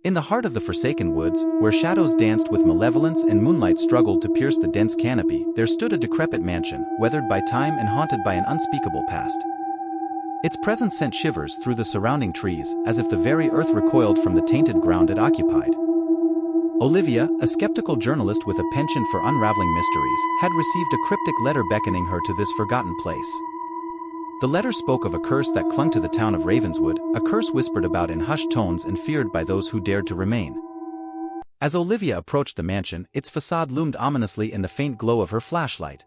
In the heart of the forsaken woods, where shadows danced with malevolence and moonlight struggled to pierce the dense canopy, there stood a decrepit mansion, weathered by time and haunted by an unspeakable past. Its presence sent shivers through the surrounding trees, as if the very earth recoiled from the tainted ground it occupied. Olivia, a skeptical journalist with a penchant for unraveling mysteries, had received a cryptic letter beckoning her to this forgotten place. The letter spoke of a curse that clung to the town of Ravenswood, a curse whispered about in hushed tones and feared by those who dared to remain. As Olivia approached the mansion, its facade loomed ominously in the faint glow of her flashlight.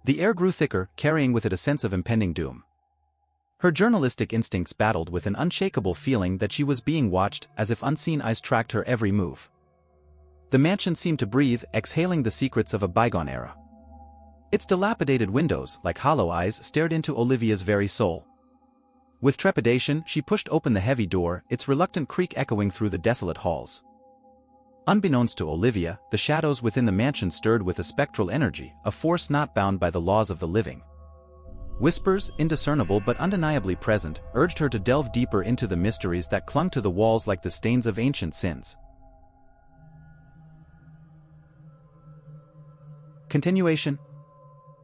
The air grew thicker, carrying with it a sense of impending doom. Her journalistic instincts battled with an unshakable feeling that she was being watched, as if unseen eyes tracked her every move. The mansion seemed to breathe, exhaling the secrets of a bygone era. Its dilapidated windows, like hollow eyes, stared into Olivia's very soul. With trepidation, she pushed open the heavy door, its reluctant creak echoing through the desolate halls. Unbeknownst to Olivia, the shadows within the mansion stirred with a spectral energy, a force not bound by the laws of the living. Whispers, indiscernible but undeniably present, urged her to delve deeper into the mysteries that clung to the walls like the stains of ancient sins. Continuation.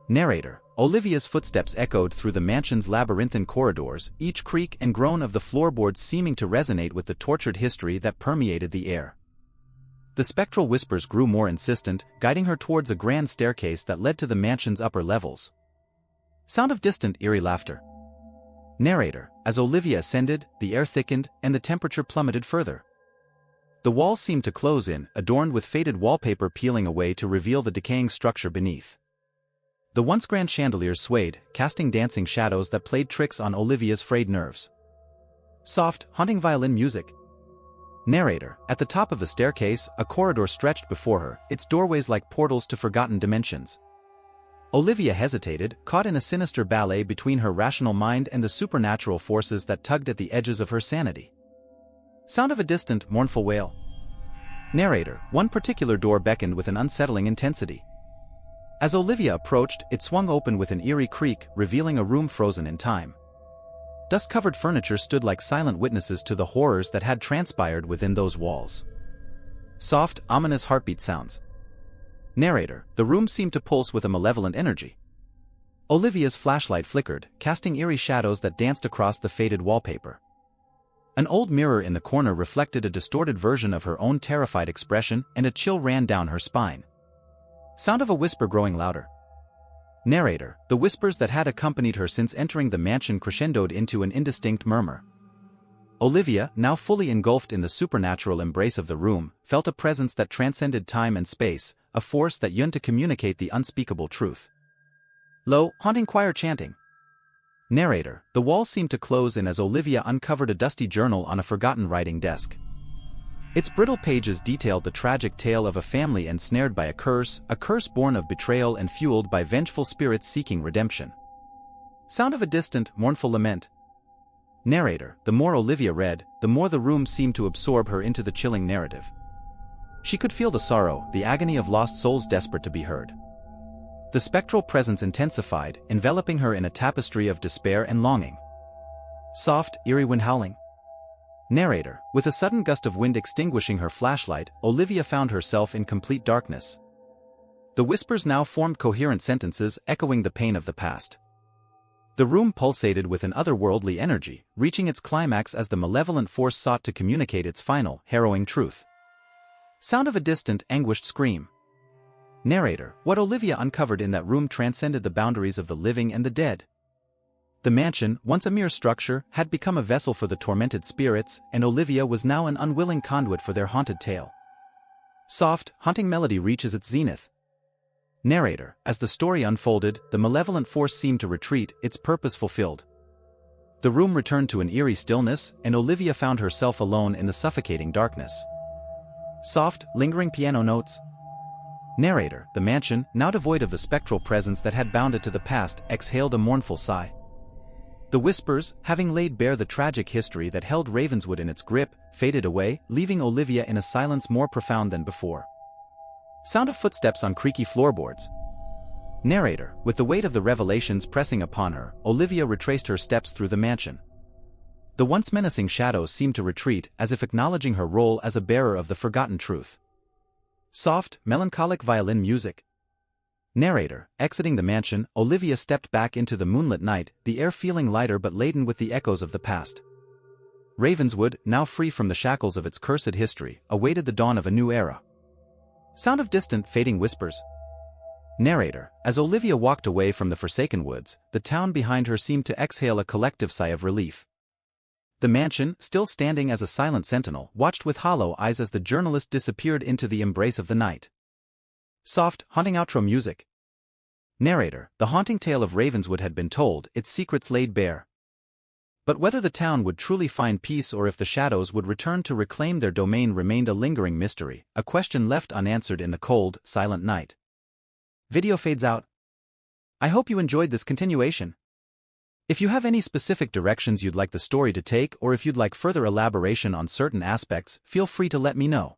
Narrator. Olivia's footsteps echoed through the mansion's labyrinthine corridors, each creak and groan of the floorboards seeming to resonate with the tortured history that permeated the air. The spectral whispers grew more insistent, guiding her towards a grand staircase that led to the mansion's upper levels. Sound of distant, eerie laughter. Narrator. As Olivia ascended, the air thickened, and the temperature plummeted further. The walls seemed to close in, adorned with faded wallpaper peeling away to reveal the decaying structure beneath. The once grand chandeliers swayed, casting dancing shadows that played tricks on Olivia's frayed nerves. Soft, haunting violin music. Narrator. At the top of the staircase, a corridor stretched before her, its doorways like portals to forgotten dimensions. Olivia hesitated, caught in a sinister ballet between her rational mind and the supernatural forces that tugged at the edges of her sanity. Sound of a distant, mournful wail. Narrator. One particular door beckoned with an unsettling intensity. As Olivia approached, it swung open with an eerie creak, revealing a room frozen in time. Dust-covered furniture stood like silent witnesses to the horrors that had transpired within those walls. Soft, ominous heartbeat sounds. Narrator. The room seemed to pulse with a malevolent energy. Olivia's flashlight flickered, casting eerie shadows that danced across the faded wallpaper. An old mirror in the corner reflected a distorted version of her own terrified expression, and a chill ran down her spine. Sound of a whisper growing louder. Narrator. The whispers that had accompanied her since entering the mansion crescendoed into an indistinct murmur. Olivia, now fully engulfed in the supernatural embrace of the room, felt a presence that transcended time and space, a force that yearned to communicate the unspeakable truth. Low, haunting choir chanting. Narrator. The walls seemed to close in as Olivia uncovered a dusty journal on a forgotten writing desk. Its brittle pages detailed the tragic tale of a family ensnared by a curse born of betrayal and fueled by vengeful spirits seeking redemption. Sound of a distant, mournful lament. Narrator. The more Olivia read, the more the room seemed to absorb her into the chilling narrative. She could feel the sorrow, the agony of lost souls desperate to be heard. The spectral presence intensified, enveloping her in a tapestry of despair and longing. Soft, eerie wind howling. Narrator. With a sudden gust of wind extinguishing her flashlight, Olivia found herself in complete darkness. The whispers now formed coherent sentences echoing the pain of the past. The room pulsated with an otherworldly energy, reaching its climax as the malevolent force sought to communicate its final, harrowing truth. Sound of a distant, anguished scream. Narrator. What Olivia uncovered in that room transcended the boundaries of the living and the dead. The mansion, once a mere structure, had become a vessel for the tormented spirits, and Olivia was now an unwilling conduit for their haunted tale. Soft, haunting melody reaches its zenith. Narrator. As the story unfolded, the malevolent force seemed to retreat, its purpose fulfilled. The room returned to an eerie stillness, and Olivia found herself alone in the suffocating darkness. Soft, lingering piano notes. Narrator. The mansion, now devoid of the spectral presence that had bound it to the past, exhaled a mournful sigh. The whispers, having laid bare the tragic history that held Ravenswood in its grip, faded away, leaving Olivia in a silence more profound than before. Sound of footsteps on creaky floorboards. Narrator. With the weight of the revelations pressing upon her, Olivia retraced her steps through the mansion. The once menacing shadows seemed to retreat as if acknowledging her role as a bearer of the forgotten truth. Soft, melancholic violin music. Narrator, exiting the mansion, Olivia stepped back into the moonlit night, the air feeling lighter but laden with the echoes of the past. Ravenswood, now free from the shackles of its cursed history, awaited the dawn of a new era. Sound of distant, fading whispers. Narrator, as Olivia walked away from the forsaken woods, the town behind her seemed to exhale a collective sigh of relief. The mansion, still standing as a silent sentinel, watched with hollow eyes as the journalist disappeared into the embrace of the night. Soft, haunting outro music. Narrator, the haunting tale of Ravenswood had been told, its secrets laid bare. But whether the town would truly find peace or if the shadows would return to reclaim their domain remained a lingering mystery, a question left unanswered in the cold, silent night. Video fades out. I hope you enjoyed this continuation. If you have any specific directions you'd like the story to take or if you'd like further elaboration on certain aspects, feel free to let me know.